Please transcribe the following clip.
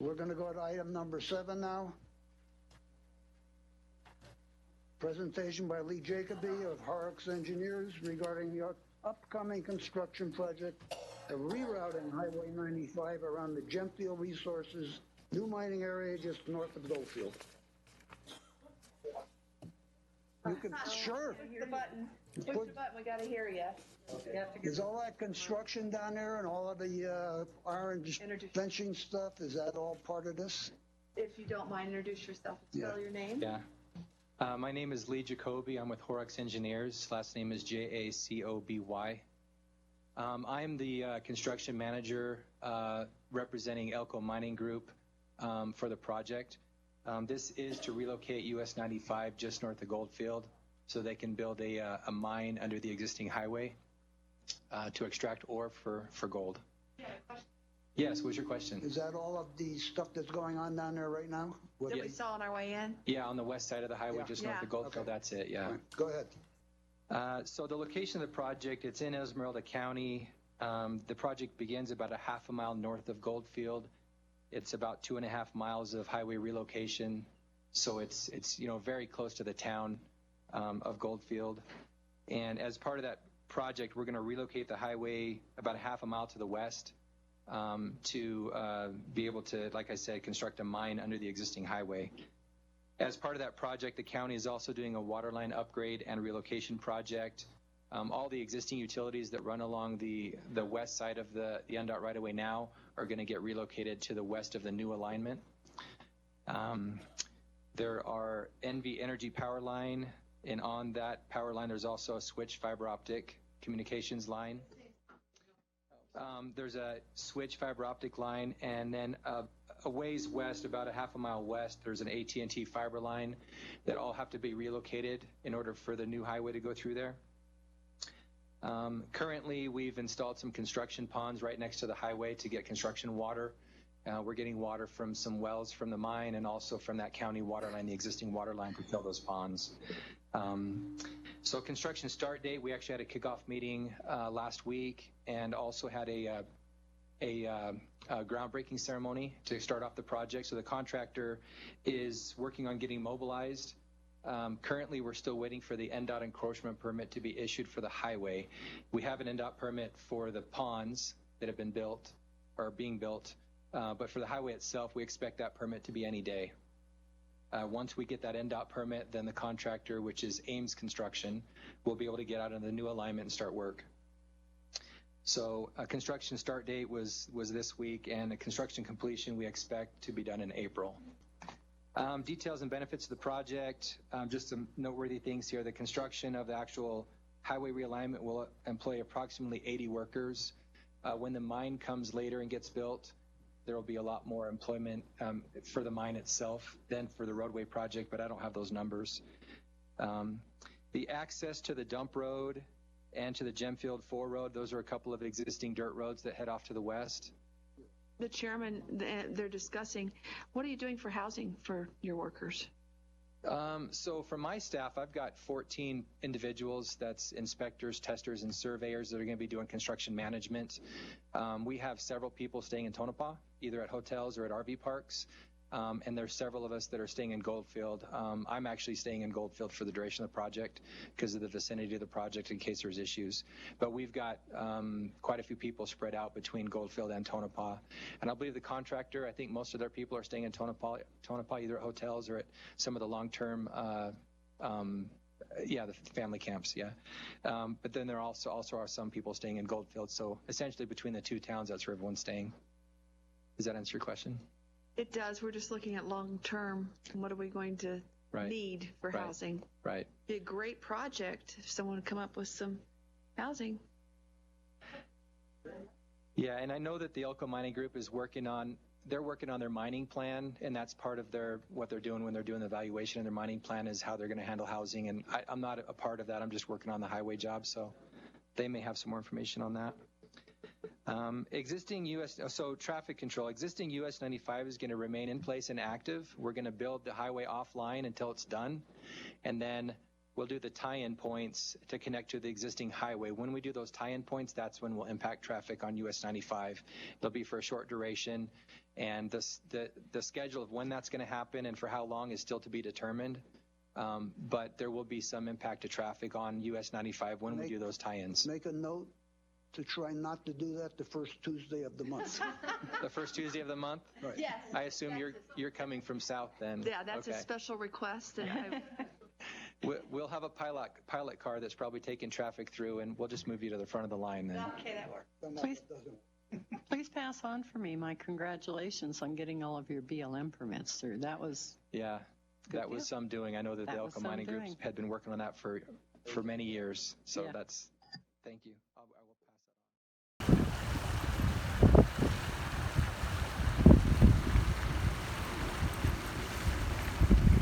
We're going to go to item number 7 now. Presentation by Lee Jacoby of Horrocks Engineers regarding the upcoming construction project of rerouting Highway 95 around the Gemfield Resources new mining area just north of Goldfield. You can, sure. Push the button. Push the button. We got to hear you. Is all that construction down there and all of the orange benching stuff, is that all part of this? If you don't mind, introduce yourself. Spell your name. Yeah. My name is Lee Jacoby. I'm with Horrocks Engineers. Last name is Jacoby. I'm the construction manager representing Elko Mining Group for the project. This is to relocate US 95 just north of Goldfield so they can build a mine under the existing highway to extract ore for gold. Yes, what's your question? Is that all of the stuff that's going on down there right now? That we saw on our way in? Yeah, on the west side of the highway, just north of Goldfield, okay. That's it, yeah. Right. Go ahead. So the location of the project, it's in Esmeralda County. The project begins about a half a mile north of Goldfield. It's about 2.5 miles of highway relocation. So it's very close to the town of Goldfield. And as part of that project, we're going to relocate the highway about a half a mile to the west to be able to, like I said, construct a mine under the existing highway. As part of that project, the county is also doing a water line upgrade and relocation project. All the existing utilities that run along the west side of the NDOT right-of-way now are going to get relocated to the west of the new alignment. There are NV Energy power line, and on that power line, there's also a switch fiber optic communications line. There's a switch fiber optic line, and then a ways west, about a half a mile west, there's an AT&T fiber line that all have to be relocated in order for the new highway to go through there. Currently, we've installed some construction ponds right next to the highway to get construction water. We're getting water from some wells from the mine and also from that county water line, the existing water line, to fill those ponds. So construction start date, we actually had a kickoff meeting last week and also had a groundbreaking ceremony to start off the project. So the contractor is working on getting mobilized. Currently, we're still waiting for the NDOT encroachment permit to be issued for the highway. We have an NDOT permit for the ponds that have been built or being built, but for the highway itself, we expect that permit to be any day. Once we get that NDOT permit, then the contractor, which is Ames Construction, will be able to get out of the new alignment and start work. So a construction start date was this week, and a construction completion we expect to be done in April. Details and benefits of the project, just some noteworthy things here. The construction of the actual highway realignment will employ approximately 80 workers. When the mine comes later and gets built, there will be a lot more employment for the mine itself than for the roadway project, but I don't have those numbers. The access to the dump road and to the Gemfield 4 road, those are a couple of existing dirt roads that head off to the west. The chairman, they're discussing, what are you doing for housing for your workers? So for my staff, I've got 14 individuals, that's inspectors, testers, and surveyors that are going to be doing construction management. We have several people staying in Tonopah, either at hotels or at RV parks. And there's several of us that are staying in Goldfield. I'm actually staying in Goldfield for the duration of the project because of the vicinity of the project in case there's issues. But we've got quite a few people spread out between Goldfield and Tonopah. And I believe the contractor, I think most of their people are staying in Tonopah either at hotels or at some of the long-term, the family camps, yeah. But then there also are some people staying in Goldfield. So essentially between the two towns, that's where everyone's staying. Does that answer your question? It does. We're just looking at long term. What are we going to need for housing? Right. Be a great project if someone would come up with some housing. Yeah, and I know that the Elko Mining Group is working on their mining plan, and that's part of what they're doing when they're doing the evaluation. And their mining plan is how they're going to handle housing. And I'm not a part of that. I'm just working on the highway job, so they may have some more information on that. Traffic control. Existing US 95 is going to remain in place and active. We're going to build the highway offline until it's done, and then we'll do the tie-in points to connect to the existing highway. When we do those tie-in points, that's when we'll impact traffic on US 95. They'll be for a short duration, and the schedule of when that's going to happen and for how long is still to be determined. But there will be some impact to traffic on US 95 when we do those tie-ins. Make a note to try not to do that the first Tuesday of the month. The first Tuesday of the month? Right. Yes. I assume you're coming from south then. Yeah, that's okay. a special request. And We'll have a pilot car that's probably taking traffic through, and we'll just move you to the front of the line then. Okay, that works. Please pass on for me my congratulations on getting all of your BLM permits through. That was Yeah, that was some doing. I know that the That was Elko some Mining Group doing. had been working on that for many years. So Yeah. thank you.